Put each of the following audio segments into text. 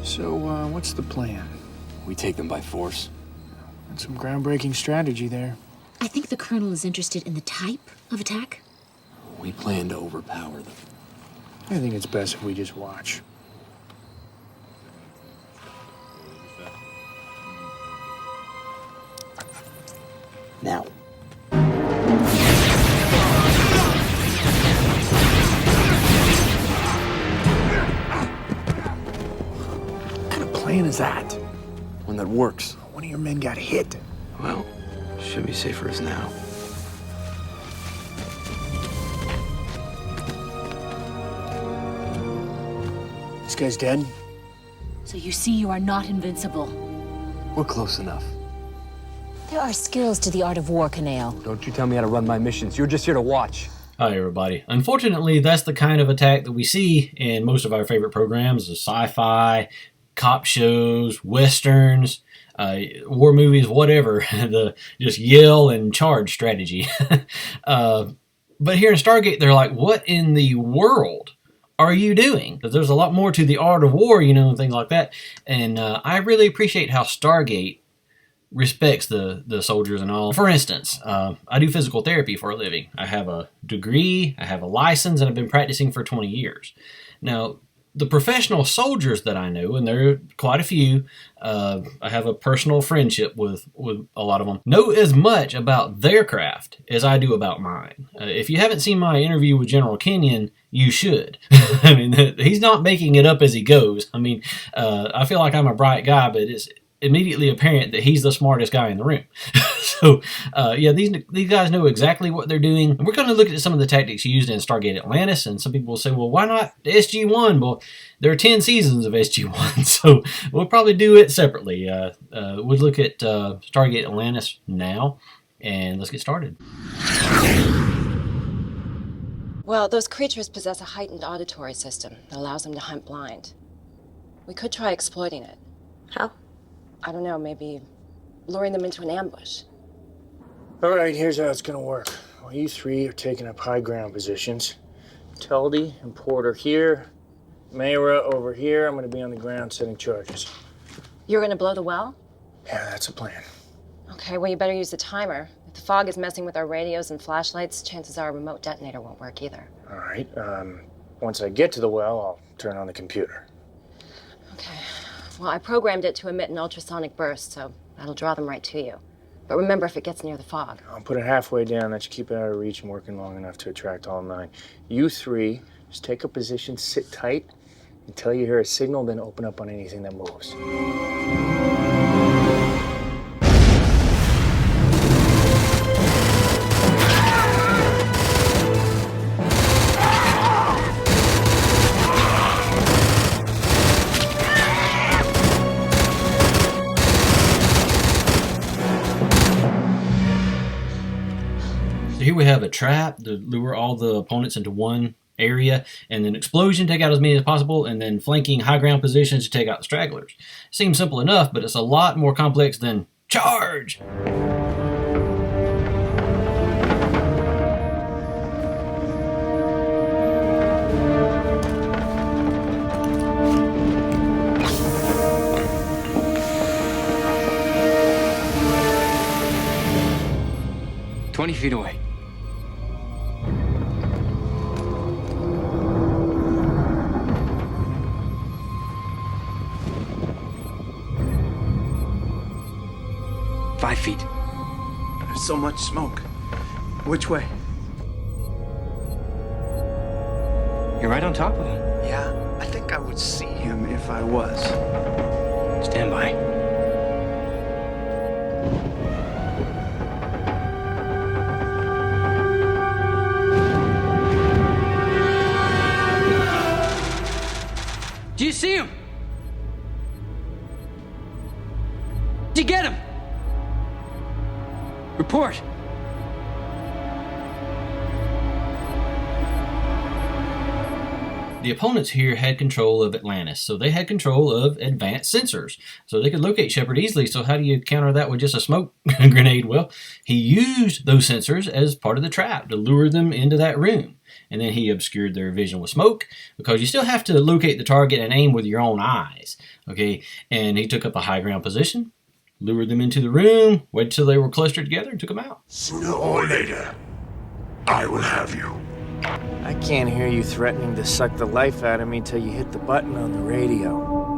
So, what's the plan? We take them by force. That's some groundbreaking strategy there. I think the Colonel is interested in the type of attack. We plan to overpower them. I think it's best if we just watch. Now. What kind of plan is that? One that works. One of your men got hit. Well, should be safer as now. This guy's dead? So you see you are not invincible. We're close enough. There are skills to the art of war, Canale. Don't you tell me how to run my missions. You're just here to watch. Hi, everybody. Unfortunately, that's the kind of attack that we see in most of our favorite programs, the sci-fi, cop shows, westerns, war movies, whatever. The just yell and charge strategy. But here in Stargate, they're like, what in the world are you doing? Because there's a lot more to the art of war, you know, and things like that. And I really appreciate how Stargate respects the soldiers and all. For instance, I do physical therapy for a living. I have a degree, I have a license, and I've been practicing for 20 years. Now, the professional soldiers that I know, and there are quite a few, I have a personal friendship with a lot of them, know as much about their craft as I do about mine. If you haven't seen my interview with General Kenyon, you should. I mean, he's not making it up as he goes. I mean, I feel like I'm a bright guy, but it's immediately apparent that he's the smartest guy in the room. So, yeah, these guys know exactly what they're doing. And we're going to look at some of the tactics used in Stargate Atlantis, and some people will say, well, why not SG-1? Well, there are 10 seasons of SG-1, so we'll probably do it separately. We'll look at Stargate Atlantis now, and let's get started. Well, those creatures possess a heightened auditory system that allows them to hunt blind. We could try exploiting it. How? I don't know, maybe luring them into an ambush. All right, here's how it's gonna work. Well, you three are taking up high ground positions. Teldy and Porter here. Mayra over here. I'm gonna be on the ground setting charges. You're gonna blow the well? Yeah, that's a plan. Okay, well, you better use the timer. If the fog is messing with our radios and flashlights, chances are a remote detonator won't work either. All right, once I get to the well, I'll turn on the computer. Okay. Well, I programmed it to emit an ultrasonic burst, so that'll draw them right to you. But remember, if it gets near the fog. I'll put it halfway down. That should keep it out of reach and working long enough to attract all 9. You three, just take a position, sit tight, until you hear a signal, then open up on anything that moves. Here we have a trap to lure all the opponents into one area, and then explosion, take out as many as possible, and then flanking high ground positions to take out the stragglers. Seems simple enough, but it's a lot more complex than charge. "20 feet away." "5 feet. There's so much smoke. Which way? You're right on top of him. Yeah, I think I would see him if I was. Stand by. Do you see him? Did you get him? Report. The opponents here had control of Atlantis, so they had control of advanced sensors. So they could locate Shepard easily, so how do you counter that with just a smoke grenade? Well, he used those sensors as part of the trap to lure them into that room. and then he obscured their vision with smoke, because you still have to locate the target and aim with your own eyes. Okay, and he took up a high ground position, lured them into the room, waited till they were clustered together, and took them out. Sooner or later, I will have you. I can't hear you threatening to suck the life out of me till you hit the button on the radio.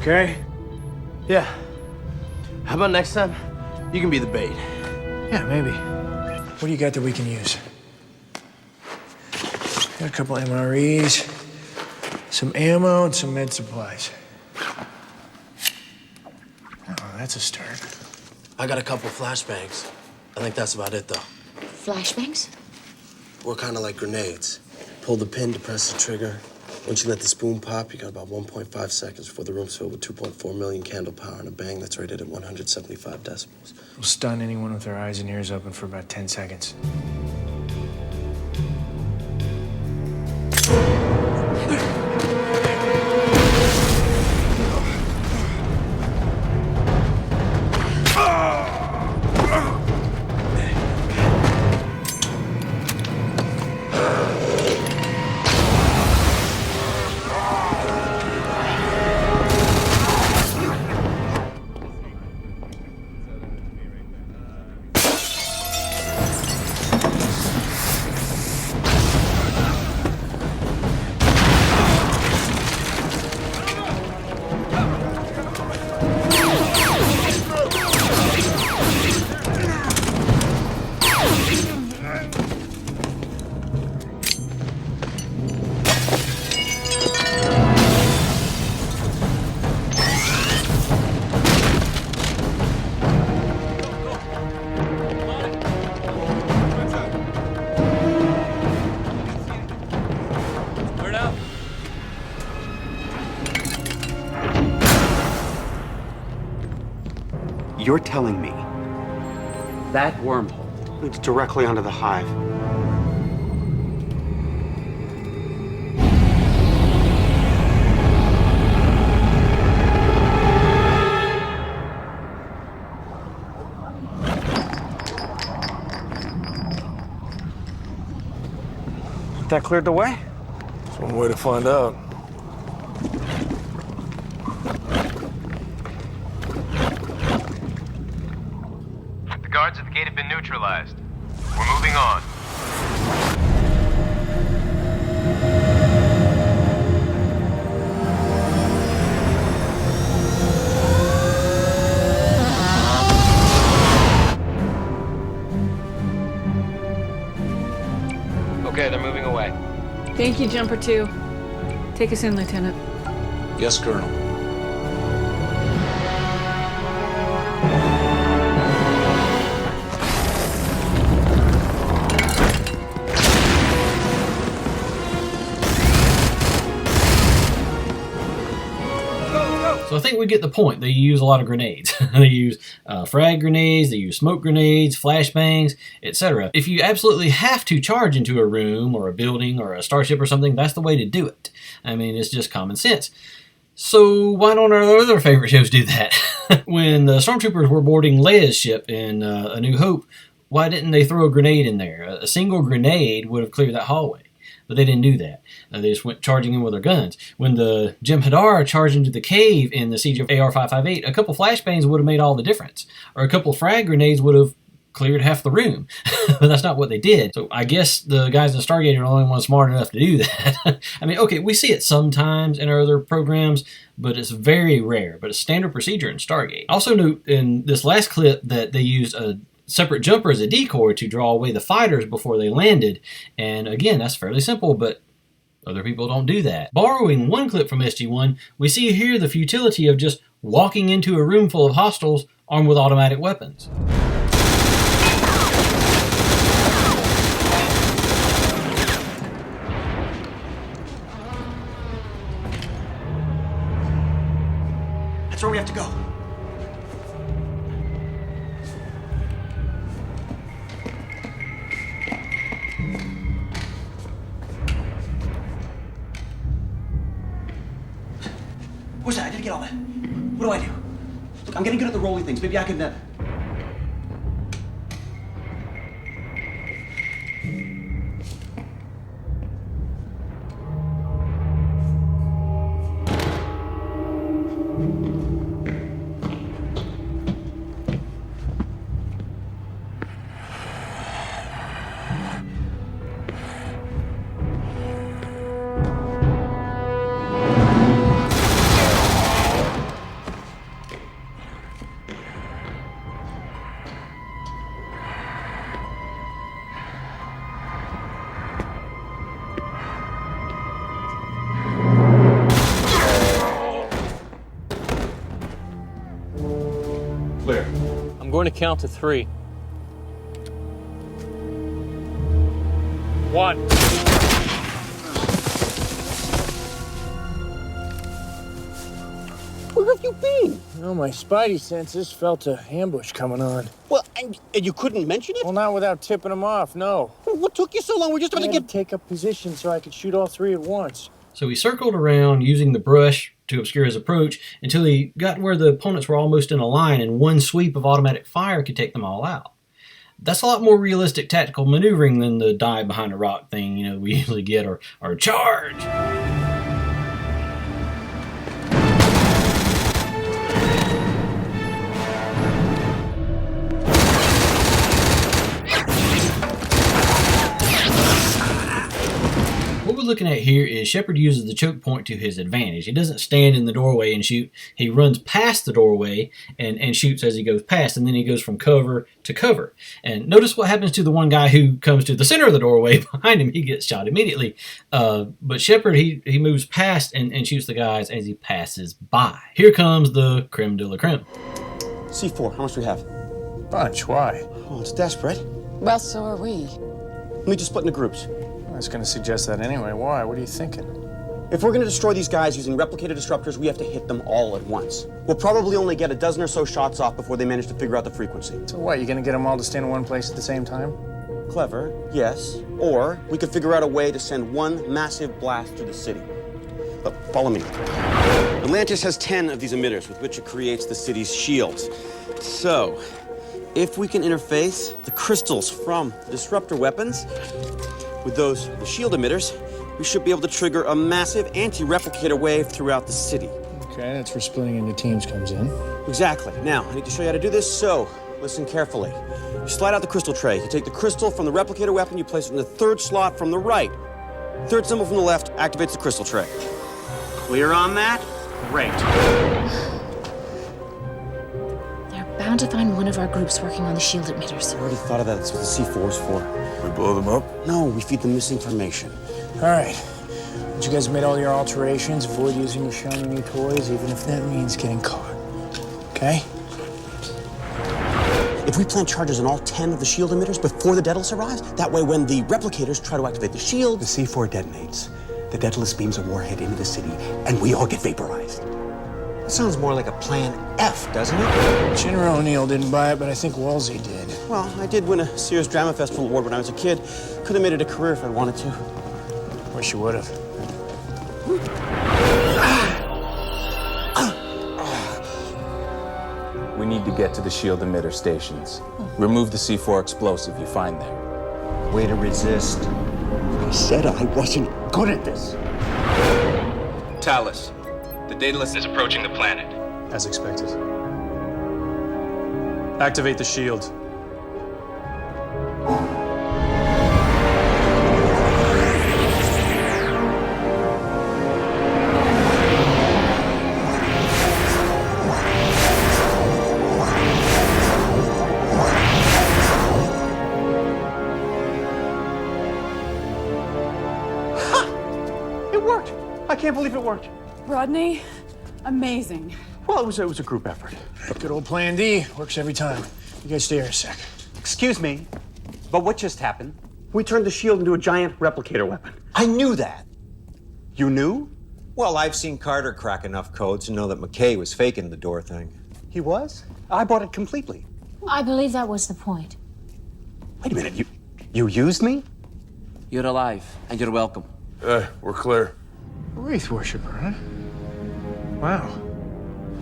Okay? Yeah. How about next time? You can be the bait. Yeah, maybe. What do you got that we can use? Got a couple MREs, some ammo, and some med supplies. Oh, that's a start. I got a couple flashbangs. I think that's about it, though. Flashbangs? We're kind of like grenades. Pull the pin to press the trigger. Once you let the spoon pop, you got about 1.5 seconds before the room's filled with 2.4 million candle power and a bang that's rated at 175 decibels. We'll stun anyone with their eyes and ears open for about 10 seconds. You're telling me that wormhole leads directly onto the hive? That cleared the way? That's one way to find out. The guards at the gate have been neutralized. We're moving on. Okay, they're moving away. Thank you, Jumper 2. Take us in, Lieutenant. Yes, Colonel. So I think we get the point. They use a lot of grenades. They use frag grenades, they use smoke grenades, flashbangs, etc. If you absolutely have to charge into a room or a building or a starship or something, that's the way to do it. I mean, it's just common sense. So why don't our other favorite shows do that? When the stormtroopers were boarding Leia's ship in A New Hope, why didn't they throw a grenade in there? A single grenade would have cleared that hallway. But they didn't do that. They just went charging in with their guns. When the Jem'Hadar charged into the cave in the Siege of AR-558, a couple flashbangs would have made all the difference. Or a couple frag grenades would have cleared half the room. But that's not what they did. So I guess the guys in Stargate are the only ones smart enough to do that. I mean, okay, we see it sometimes in our other programs, but it's very rare. But it's standard procedure in Stargate. Also note in this last clip that they used a separate jumper as a decoy to draw away the fighters before they landed. And again, that's fairly simple, but Other people don't do that. Borrowing one clip from SG-1, we see here the futility of just walking into a room full of hostiles armed with automatic weapons. That's where we have to go. What's that? I didn't get all that. What do I do? Look, I'm getting good at the rolly things. Maybe I can, Clear. I'm going to count to 3. 1. Where have you been? No, my spidey senses felt a ambush coming on. Well, and you couldn't mention it? Well, not without tipping them off, no. What took you so long? We're just about to get... take up position so I could shoot all 3 at once. So he circled around using the brush to obscure his approach until he got where the opponents were almost in a line and one sweep of automatic fire could take them all out. That's a lot more realistic tactical maneuvering than the dive behind a rock thing, we usually get, or charge. What we're looking at here is Shepard uses the choke point to his advantage. He doesn't stand in the doorway and shoot. He runs past the doorway and shoots as he goes past, and then he goes from cover to cover. And notice what happens to the one guy who comes to the center of the doorway behind him. He gets shot immediately. But Shepard, he moves past and shoots the guys as he passes by. Here comes the creme de la creme. C4, how much do we have? Bunch, why? Oh, it's desperate. Well, so are we. We need to split into groups. I was going to suggest that anyway. Why? What are you thinking? If we're going to destroy these guys using replicator disruptors, we have to hit them all at once. We'll probably only get a dozen or so shots off before they manage to figure out the frequency. So what, you going to get them all to stand in one place at the same time? Clever, yes. Or we could figure out a way to send one massive blast to the city. Look, follow me. Atlantis has 10 of these emitters with which it creates the city's shields. So, if we can interface the crystals from the disruptor weapons with the shield emitters, we should be able to trigger a massive anti-replicator wave throughout the city. Okay, that's where splitting into teams comes in. Exactly. Now, I need to show you how to do this, so listen carefully. You slide out the crystal tray. You take the crystal from the replicator weapon, you place it in the third slot from the right. Third symbol from the left activates the crystal tray. Clear on that? Great. They're bound to find one of our groups working on the shield emitters. I already thought of that. That's what the C4 is for. We blow them up? No, we feed them misinformation. All right. Once you guys made all your alterations, avoid using your shiny new toys, even if that means getting caught. Okay? If we plant charges on all 10 of the shield emitters before the Daedalus arrives, that way when the replicators try to activate the shield... The C4 detonates. The Daedalus beams a warhead into the city, and we all get vaporized. That sounds more like a Plan F, doesn't it? General O'Neill didn't buy it, but I think Wolsey did. Well, I did win a Sears Drama Festival award when I was a kid. Could have made it a career if I wanted to. Wish you would have. We need to get to the shield emitter stations. Remove the C4 explosive you find there. Way to resist. I said I wasn't good at this. Talus, the Daedalus is approaching the planet. As expected. Activate the shield. can't believe it worked. Rodney, amazing. Well, it was a group effort. Good old Plan D. Works every time. You guys stay here a sec. Excuse me, but what just happened? We turned the shield into a giant replicator weapon. I knew that. You knew? Well, I've seen Carter crack enough codes to know that McKay was faking the door thing. He was? I bought it completely. I believe that was the point. Wait a minute, you used me? You're alive, and you're welcome. We're clear. Wraith worshiper, huh? Wow.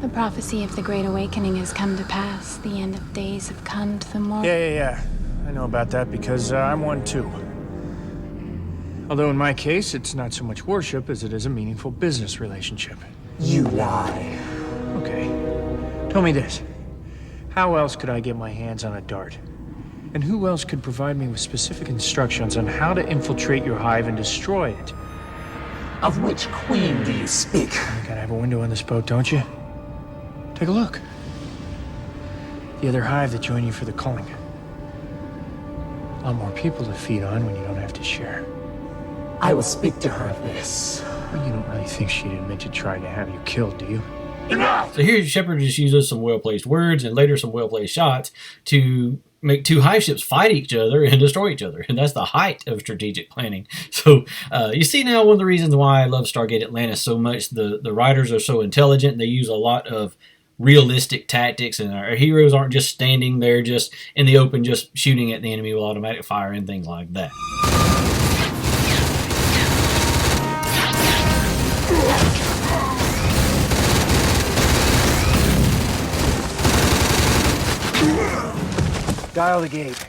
The prophecy of the Great Awakening has come to pass. The end of days have come to the morning. Yeah. I know about that because I'm one too. Although in my case, it's not so much worship as it is a meaningful business relationship. You lie. Okay. Tell me this. How else could I get my hands on a dart? And who else could provide me with specific instructions on how to infiltrate your hive and destroy it? Of which queen do you speak? You gotta have a window on this boat, don't you? Take a look. The other hive that joined you for the culling. A lot more people to feed on when you don't have to share. I will speak to her of this. Well, you don't really think she'd admit to trying to have you killed, do you? Enough! So here Shepard just uses some well-placed words and later some well-placed shots to make two hive ships fight each other and destroy each other. And that's the height of strategic planning. So you see now one of the reasons why I love Stargate Atlantis so much. The writers are so intelligent. They use a lot of realistic tactics, and our heroes aren't just standing there just in the open just shooting at the enemy with automatic fire and things like that. Dial the gate.